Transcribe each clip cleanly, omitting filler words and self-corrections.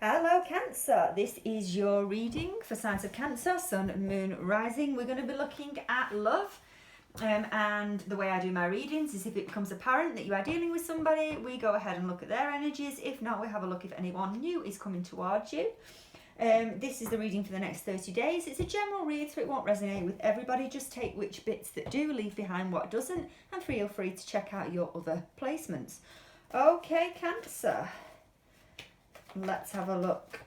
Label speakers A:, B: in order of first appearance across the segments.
A: Hello Cancer, this is your reading for signs of Cancer, Sun, Moon, Rising. We're going to be looking at love and the way I do my readings is if it becomes apparent that you are dealing with somebody, we go ahead and look at their energies. If not, we have a look if anyone new is coming towards you. This is the reading for the next 30 days. It's a general read, so it won't resonate with everybody. Just take which bits that do, leave behind what doesn't, and feel free to check out your other placements. Okay, Cancer. Let's have a look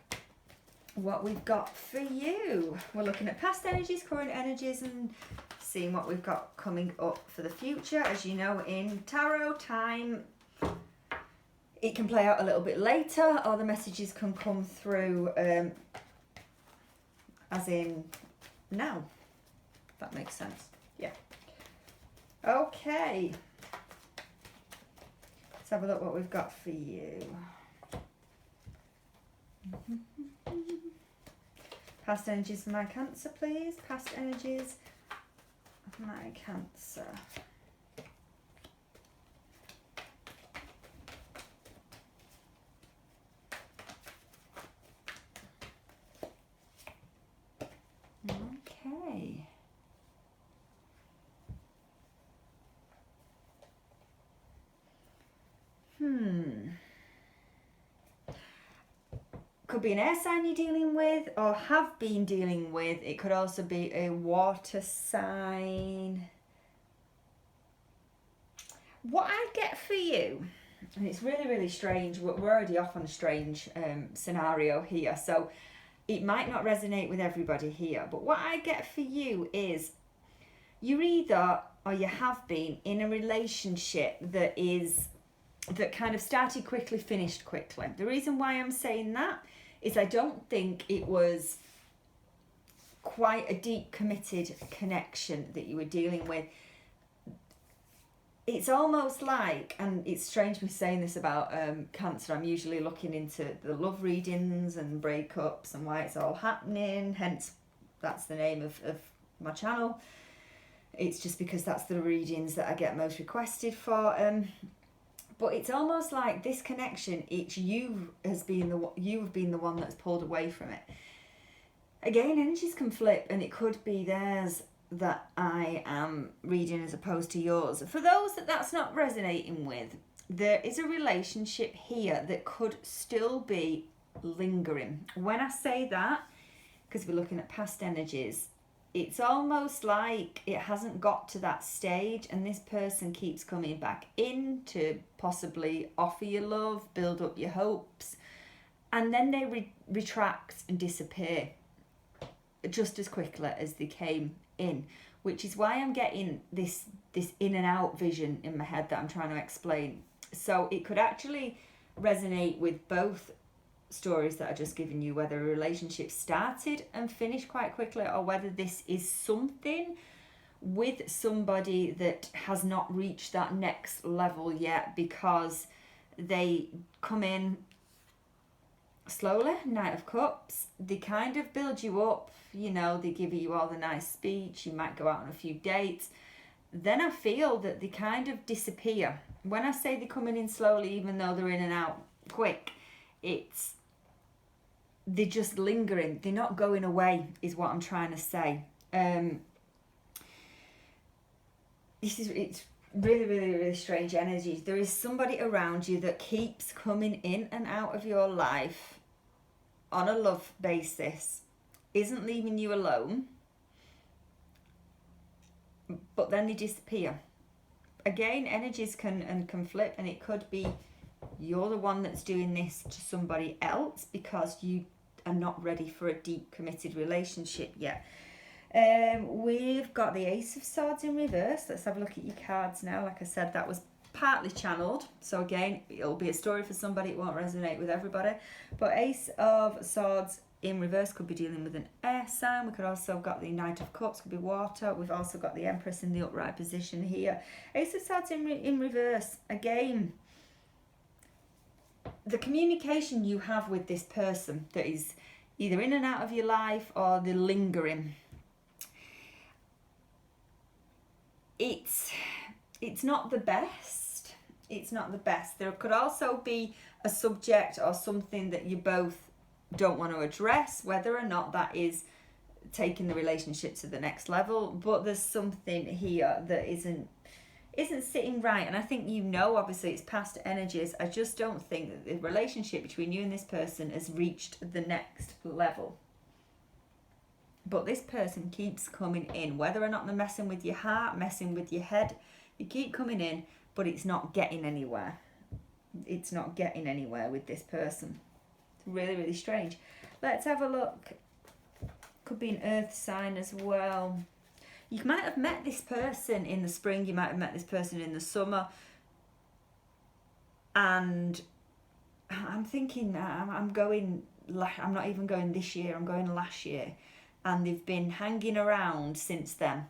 A: what we've got for you. We're looking at past energies, current energies, and seeing what we've got coming up for the future. As you know, in tarot time, it can play out a little bit later, or the messages can come through as in now, if that makes sense. Yeah. Okay. Let's have a look what we've got for you. Past energies for my Cancer, please. Past energies of my Cancer. Okay. Could be an air sign you're dealing with or have been dealing with. It could also be a water sign. What I get for you, and it's really, really strange, we're already off on a strange scenario here, so it might not resonate with everybody here, but what I get for you is you're either, or you have been, in a relationship that kind of started quickly, finished quickly. The reason why I'm saying that is I don't think it was quite a deep, committed connection that you were dealing with. It's almost like, and it's strange me saying this about Cancer, I'm usually looking into the love readings and breakups and why it's all happening, hence that's the name of my channel. It's just because that's the readings that I get most requested for. But it's almost like this connection, it's you have been the one that's pulled away from it. Again, energies can flip, and it could be theirs that I am reading as opposed to yours. For those that that's not resonating with, there is a relationship here that could still be lingering. When I say that, because we're looking at past energies, it's almost like it hasn't got to that stage, and this person keeps coming back in to possibly offer you love, build up your hopes, and then they retract and disappear just as quickly as they came in, which is why I'm getting this in and out vision in my head that I'm trying to explain. So it could actually resonate with both stories that I just given you, whether a relationship started and finished quite quickly, or whether this is something with somebody that has not reached that next level yet, because they come in slowly, Knight of Cups, they kind of build you up, you know, they give you all the nice speech, you might go out on a few dates, then I feel that they kind of disappear. When I say they're coming in slowly, even though they're in and out quick, they're just lingering. They're not going away, is what I'm trying to say. It's really, really, really strange energies. There is somebody around you that keeps coming in and out of your life on a love basis, isn't leaving you alone, but then they disappear. Again, energies can flip, and it could be you're the one that's doing this to somebody else because you are not ready for a deep, committed relationship yet. We've got the Ace of Swords in reverse. Let's have a look at your cards now. Like I said, that was partly channeled, so again, it'll be a story for somebody, it won't resonate with everybody. But Ace of Swords in reverse could be dealing with an air sign. We could also have got the Knight of Cups, could be water. We've also got the Empress in the upright position here. Ace of Swords in reverse, again, the communication you have with this person that is either in and out of your life or they're lingering, it's not the best. It's not the best. There could also be a subject or something that you both don't want to address whether or not that is taking the relationship to the next level, but there's something here that isn't sitting right. And I think, you know, obviously it's past energies. I just don't think that the relationship between you and this person has reached the next level. But this person keeps coming in, whether or not they're messing with your heart, messing with your head. You keep coming in, but it's not getting anywhere. It's not getting anywhere with this person. It's really, really strange. Let's have a look. Could be an earth sign as well. You might have met this person in the spring. You might have met this person in the summer. And I'm thinking, I'm not even going this year. I'm going last year. And they've been hanging around since then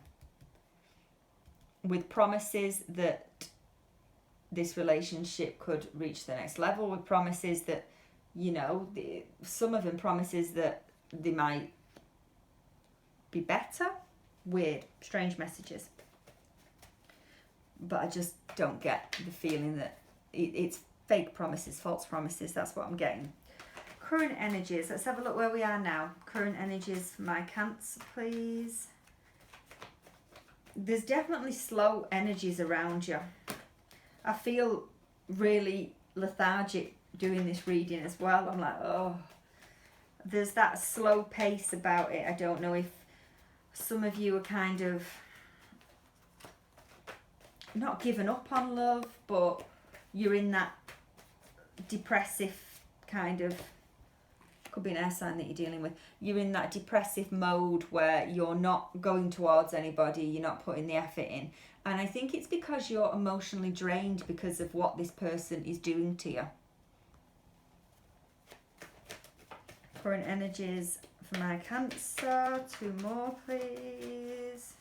A: with promises that this relationship could reach the next level, with promises that, you know, some of them promises that they might be better. Weird, strange messages. But I just don't get the feeling that it's fake promises, false promises. That's what I'm getting. Current energies. Let's have a look where we are now. Current energies for my Cancer, please. There's definitely slow energies around you. I feel really lethargic doing this reading as well. I'm like, oh, there's that slow pace about it. I don't know if some of you are kind of not giving up on love, but you're in that depressive kind of, could be an air sign that you're dealing with. You're in that depressive mode where you're not going towards anybody, you're not putting the effort in. And I think it's because you're emotionally drained because of what this person is doing to you. Current energies for my Cancer. 2 more, please.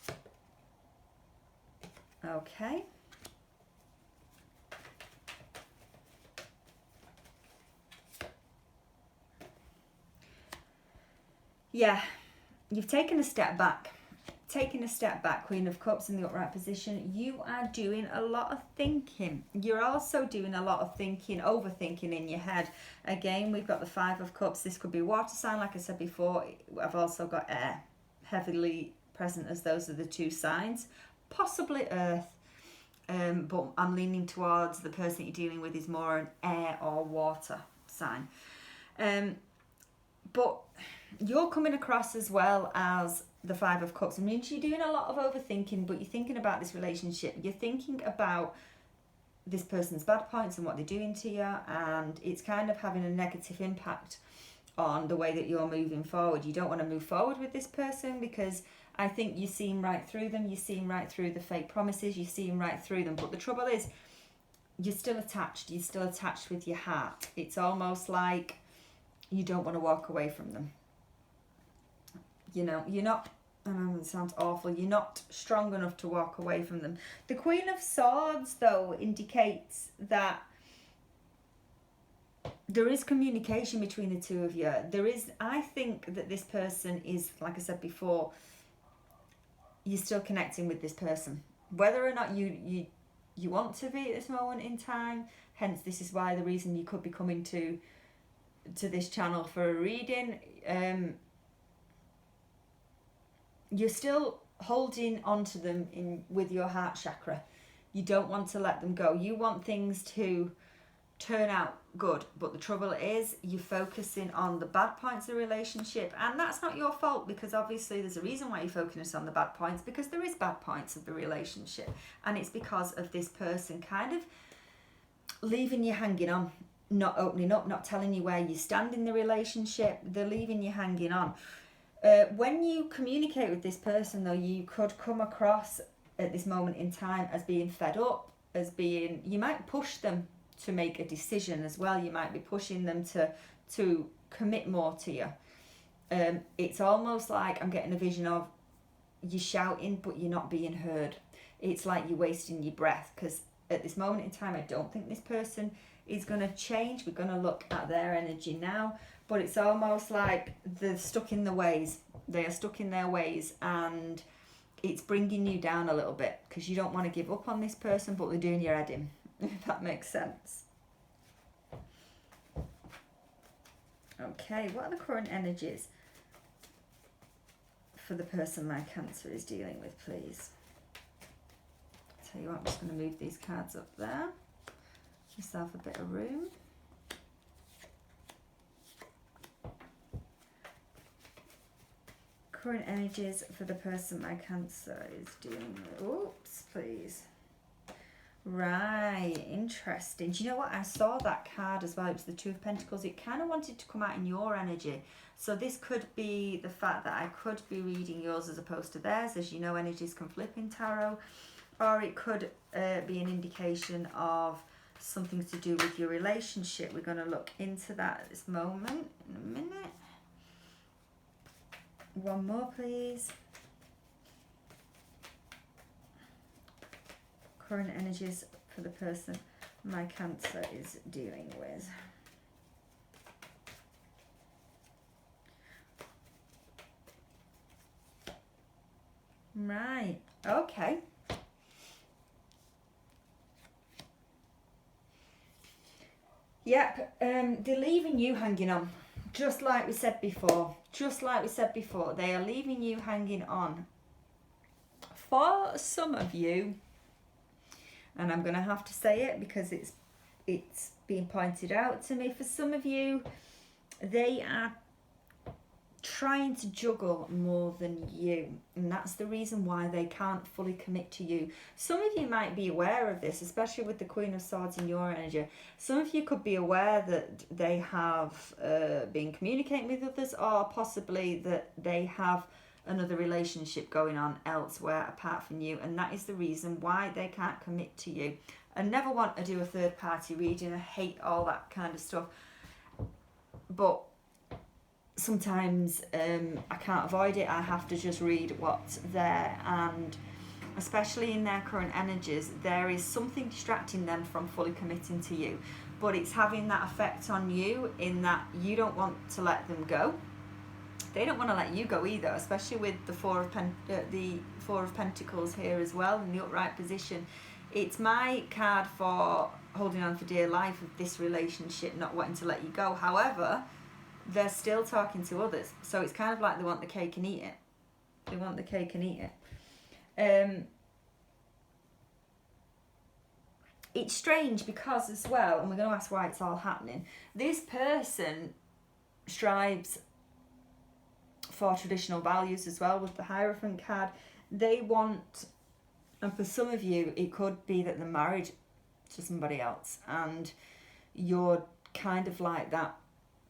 A: Okay. Yeah, you've taken a step back. Queen of Cups in the upright position. You are doing a lot of thinking. You're also doing a lot of thinking, overthinking in your head. Again, we've got the 5 of Cups. This could be a water sign, like I said before. I've also got air, heavily present, as those are the 2 signs. Possibly earth, but I'm leaning towards the person you're dealing with is more an air or water sign. But you're coming across as well as the 5 of Cups. It means you're doing a lot of overthinking, but you're thinking about this relationship. You're thinking about this person's bad points and what they're doing to you, and it's kind of having a negative impact on the way that you're moving forward. You don't want to move forward with this person because I think you're seeing right through them. You're seeing right through the fake promises. You're seeing right through them. But the trouble is, you're still attached. You're still attached with your heart. It's almost like you don't want to walk away from them. You know, you're not, I know it sounds awful, you're not strong enough to walk away from them. The Queen of Swords, though, indicates that there is communication between the 2 of you. There is, I think that this person is, like I said before, you're still connecting with this person. Whether or not you want to be at this moment in time, hence this is why the reason you could be coming to this channel for a reading, you're still holding on to them with your heart chakra. You don't want to let them go. You want things to turn out good, but the trouble is you're focusing on the bad points of the relationship, and that's not your fault, because obviously there's a reason why you're focusing on the bad points, because there is bad points of the relationship, and it's because of this person kind of leaving you hanging on, not opening up, not telling you where you stand in the relationship. They're leaving you hanging on. When you communicate with this person, though, you could come across at this moment in time as being fed up, as being, you might push them to make a decision as well. You might be pushing them to commit more to you. It's almost like I'm getting a vision of you shouting, but you're not being heard. It's like you're wasting your breath, because at this moment in time, I don't think this person is going to change. We're going to look at their energy now. But it's almost like they're stuck in the ways. They are stuck in their ways, and it's bringing you down a little bit because you don't want to give up on this person, but they're doing your head in, if that makes sense. Okay, what are the current energies for the person my Cancer is dealing with, please? Tell you what, I'm just going to move these cards up there. Give yourself a bit of room. Current energies for the person my Cancer is dealing with. Oops, please. Right, interesting. Do you know what? I saw that card as well. It was the Two of Pentacles. It kind of wanted to come out in your energy. So this could be the fact that I could be reading yours as opposed to theirs. As you know, energies can flip in tarot. Or it could be an indication of something to do with your relationship. We're going to look into that at this moment in a minute. One more, please. Current energies for the person my Cancer is dealing with. Right, okay. Yep, they're leaving you hanging on. Just like we said before. Just like we said before. They are leaving you hanging on. For some of you, and I'm going to have to say it because it's being pointed out to me. For some of you, they are trying to juggle more than you, and that's the reason why they can't fully commit to you. Some of you might be aware of this, especially with the Queen of Swords in your energy. Some of you could be aware that they have been communicating with others, or possibly that they have another relationship going on elsewhere apart from you, and that is the reason why they can't commit to you. I never want to do a third party reading. I hate all that kind of stuff, but sometimes I can't avoid it. I have to just read what's there, and especially in their current energies, there is something distracting them from fully committing to you, but it's having that effect on you in that you don't want to let them go. They don't want to let you go either, especially with the Four of Pentacles here as well in the upright position. It's my card for holding on for dear life of this relationship, not wanting to let you go. However, they're still talking to others, so it's kind of like they want the cake and eat it. They want the cake and eat it. It's strange because as well, and we're going to ask why it's all happening, this person strives for traditional values as well with the Hierophant card. They want, and for some of you, it could be that they're married to somebody else and you're kind of like that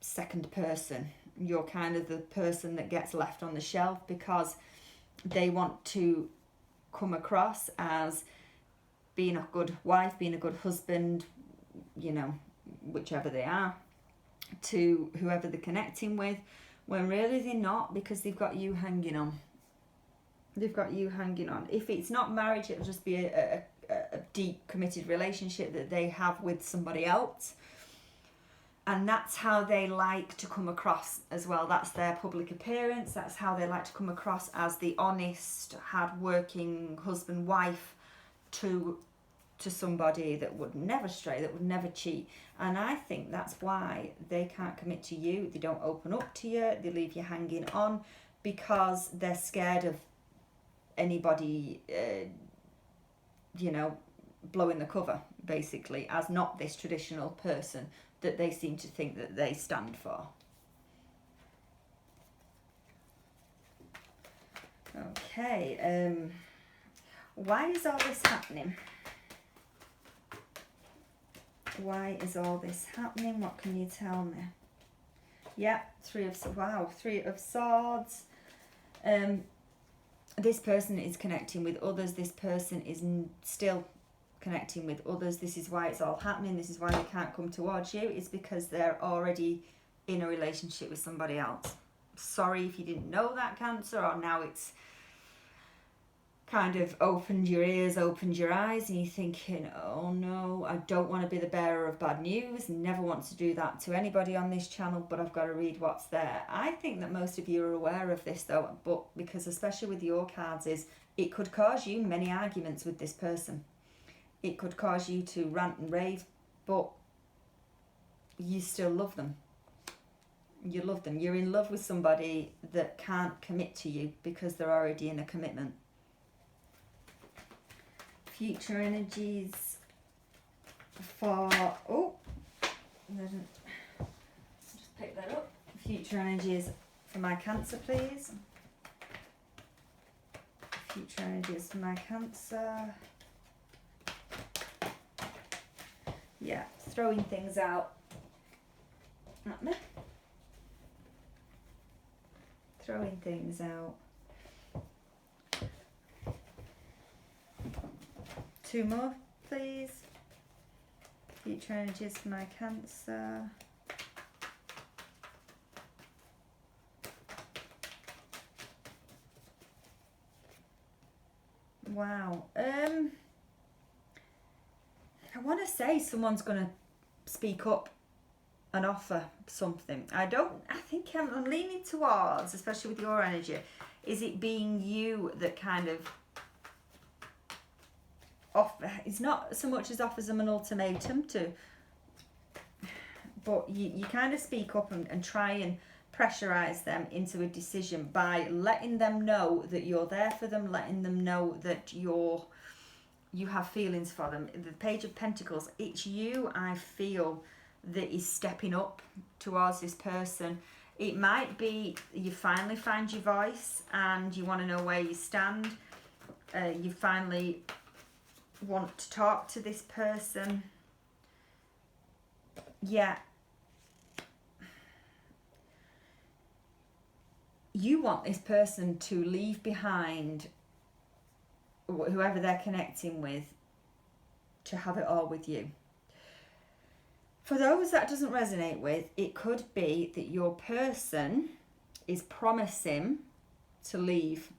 A: second person. You're kind of the person that gets left on the shelf because they want to come across as being a good wife, being a good husband, you know, whichever they are, to whoever they're connecting with, when really they're not, because they've got you hanging on. They've got you hanging on. If it's not marriage, it'll just be a deep committed relationship that they have with somebody else. And that's how they like to come across as well. That's their public appearance. That's how they like to come across, as the honest, hard-working husband, wife to somebody that would never stray, that would never cheat. And I think that's why they can't commit to you. They don't open up to you. They leave you hanging on because they're scared of anybody, you know, blowing the cover, basically, as not this traditional person that they seem to think that they stand for. Okay, why is all this happening? Why is all this happening? What can you tell me? Yeah, Three of Swords. This person is connecting with others. This person is still connecting with others. This is why it's all happening. This is why they can't come towards you. It's because they're already in a relationship with somebody else. Sorry if you didn't know that, Cancer, or now it's kind of opened your ears, opened your eyes, and you're thinking, oh no, I don't want to be the bearer of bad news. Never want to do that to anybody on this channel, but I've got to read what's there. I think that most of you are aware of this though, but because especially with your cards, is it could cause you many arguments with this person. It could cause you to rant and rave, but you still love them. You love them. You're in love with somebody that can't commit to you because they're already in a commitment. Future energies for... Oh, just pick that up. Future energies for my Cancer, please. Future energies for my Cancer. Yeah, throwing things out. Not me. Throwing things out. 2 more, please. Future energies for my Cancer. Wow. I want to say someone's going to speak up and offer something. I think I'm leaning towards, especially with your energy, is it being you that kind of it's not so much as offers them an ultimatum to, but you kind of speak up and try and pressurize them into a decision by letting them know that you're there for them, letting them know that you have feelings for them. The Page of Pentacles, it's you, I feel, that is stepping up towards this person. It might be you finally find your voice and you want to know where you stand. You finally want to talk to this person. Yeah. You want this person to leave behind whoever they're connecting with to have it all with you. For those that doesn't resonate with, it could be that your person is promising to leave,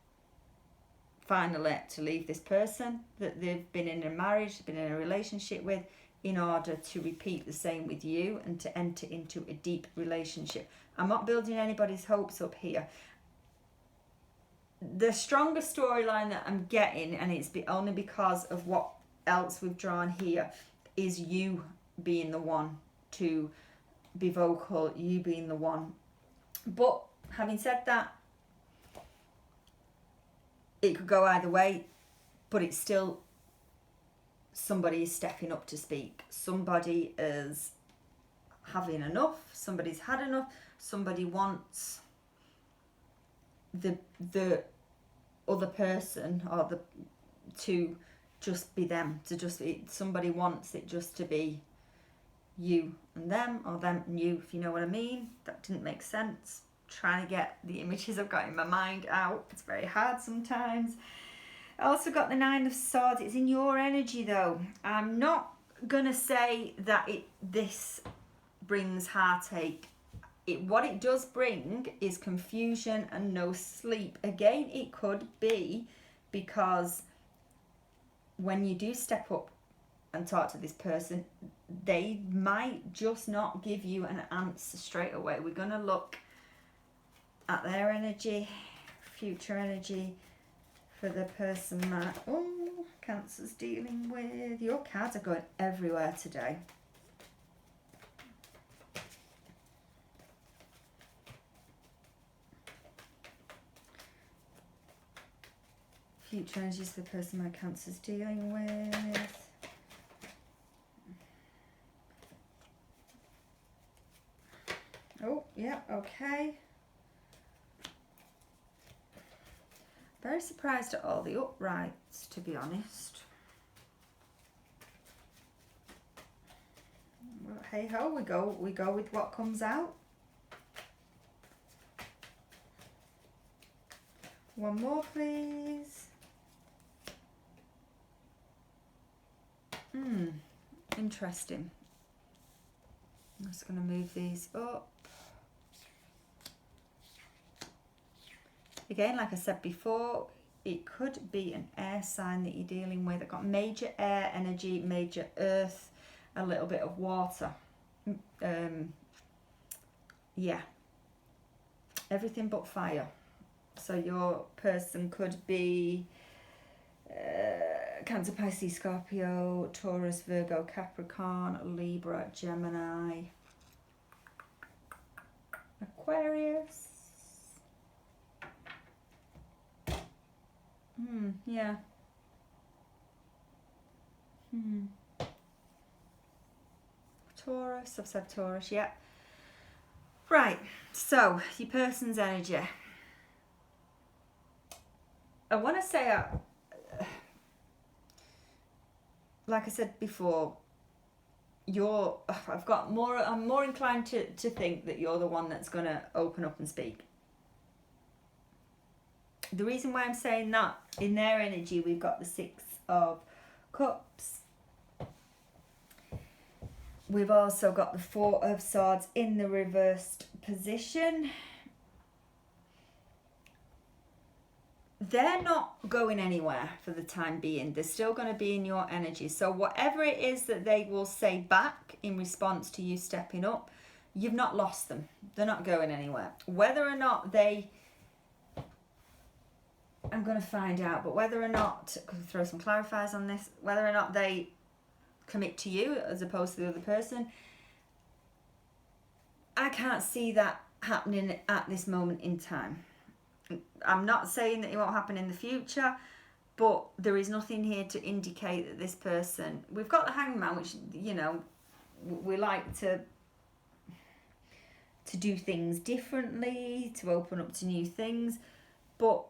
A: finally, to leave this person that they've been in a marriage, been in a relationship with, in order to repeat the same with you and to enter into a deep relationship. I'm not building anybody's hopes up here. The strongest storyline that I'm getting, and it's only because of what else we've drawn here, is you being the one to be vocal, you being the one. But having said that, it could go either way, but it's still somebody is stepping up to speak. Somebody is having enough, somebody's had enough, somebody wants the other person to just be them, somebody wants it just to be you and them, or them and you, if you know what I mean. That didn't make sense. Trying to get the images I've got in my mind out. It's very hard sometimes. I also got the 9 of Swords. It's in your energy though. I'm not gonna say that this brings heartache. What it does bring is confusion and no sleep. Again, it could be because when you do step up and talk to this person, they might just not give you an answer straight away. We're going to look at their energy, future energy for the person that Cancer's dealing with. Your cards are going everywhere today. Future energies for the person my Cancer's dealing with. Oh, yeah, okay. Very surprised at all the uprights, to be honest. Well, hey ho, we go with what comes out. One more, please. Interesting. I'm just going to move these up. Again, like I said before, it could be an air sign that you're dealing with. I've got major air energy, major earth, a little bit of water. Yeah. Everything but fire. So your person could be Cancer, Pisces, Scorpio, Taurus, Virgo, Capricorn, Libra, Gemini, Aquarius. Aquarius. Yeah. Taurus, I've said Taurus, yeah. Right, so your person's energy. I want to say, like I said before, I'm more inclined to think that you're the one that's going to open up and speak. The reason why I'm saying that, in their energy, we've got the Six of Cups. We've also got the Four of Swords in the reversed position. They're not going anywhere for the time being. They're still going to be in your energy. So whatever it is that they will say back in response to you stepping up, you've not lost them. They're not going anywhere. Whether or not they... I'm going to find out, but whether or not... throw some clarifiers on this. Whether or not they commit to you as opposed to the other person, I can't see that happening at this moment in time. I'm not saying that it won't happen in the future, but there is nothing here to indicate that this person... We've got the Hangman, which, you know, we like to do things differently, to open up to new things, but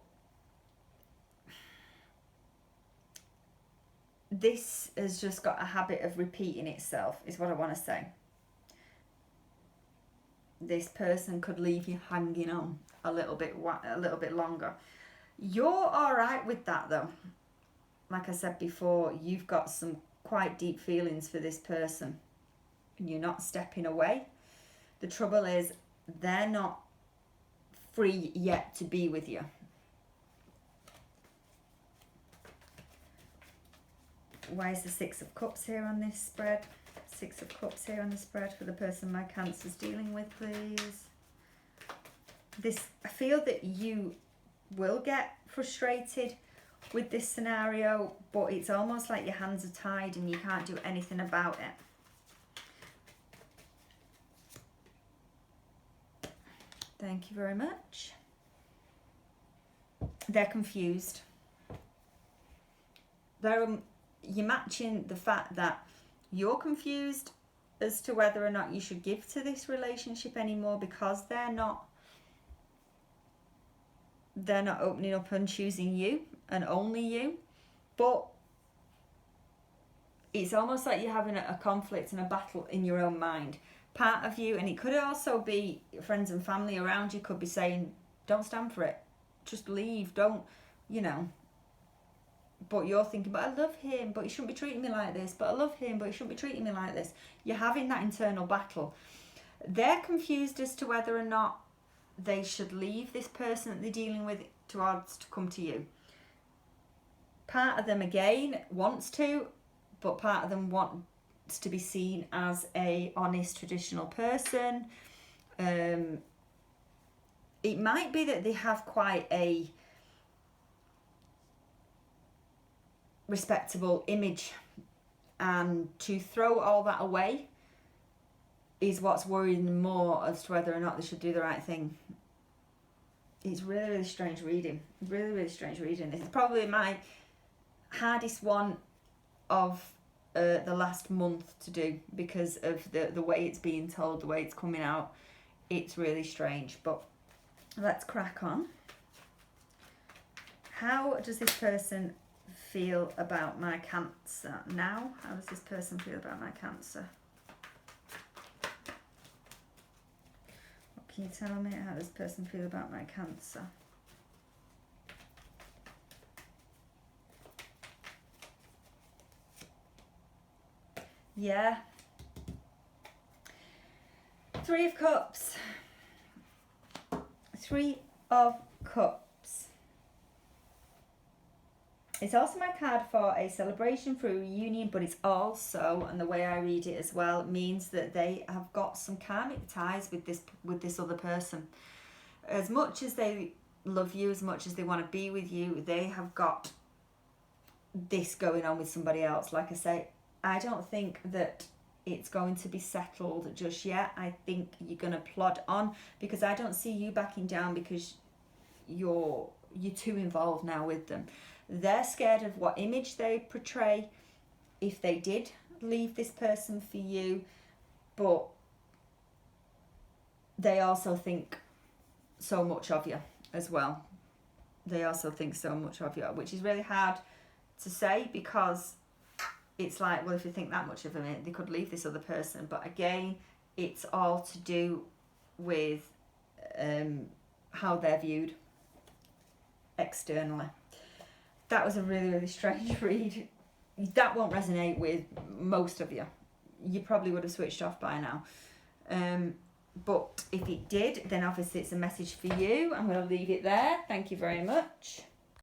A: this has just got a habit of repeating itself, is what I want to say. This person could leave you hanging on a little bit longer. You're all right with that, though. Like I said before, you've got some quite deep feelings for this person, and you're not stepping away. The trouble is, they're not free yet to be with you. Why is the Six of Cups here on this spread? Six of Cups here on the spread for the person my Cancer's dealing with, please. I feel that you will get frustrated with this scenario, but it's almost like your hands are tied and you can't do anything about it. Thank you very much. They're confused. You're matching the fact that you're confused as to whether or not you should give to this relationship anymore, because they're not opening up and choosing you and only you. But it's almost like you're having a conflict and a battle in your own mind. Part of you, and it could also be friends and family around you, could be saying, don't stand for it, just leave, don't, you know. But you're thinking, but I love him, but he shouldn't be treating me like this. But I love him, but he shouldn't be treating me like this. You're having that internal battle. They're confused as to whether or not they should leave this person that they're dealing with towards to come to you. Part of them, again, wants to, but part of them wants to be seen as a honest, traditional person. It might be that they have quite a respectable image, and to throw all that away is what's worrying them more as to whether or not they should do the right thing. It's really, really strange reading. Really, really strange reading. This is probably my hardest one of the last month to do, because of the way it's being told, the way it's coming out. It's really strange, but let's crack on. How does this person feel about my Cancer now? How does this person feel about my Cancer? What can you tell me? How does this person feel about my Cancer? Yeah. Three of Cups. Three of Cups. It's also my card for a celebration, for a reunion, but it's also, and the way I read it as well, means that they have got some karmic ties with this other person. As much as they love you, as much as they want to be with you, they have got this going on with somebody else. Like I say, I don't think that it's going to be settled just yet. I think you're going to plod on, because I don't see you backing down, because you're too involved now with them. They're scared of what image they portray if they did leave this person for you, but they also think so much of you as well. They also think so much of you, which is really hard to say, because it's like, well, if you think that much of them, they could leave this other person. But again, it's all to do with how they're viewed externally. That was a really, really strange read. That won't resonate with most of you. You probably would have switched off by now. But if it did, then obviously it's a message for you. I'm going to leave it there. Thank you very much.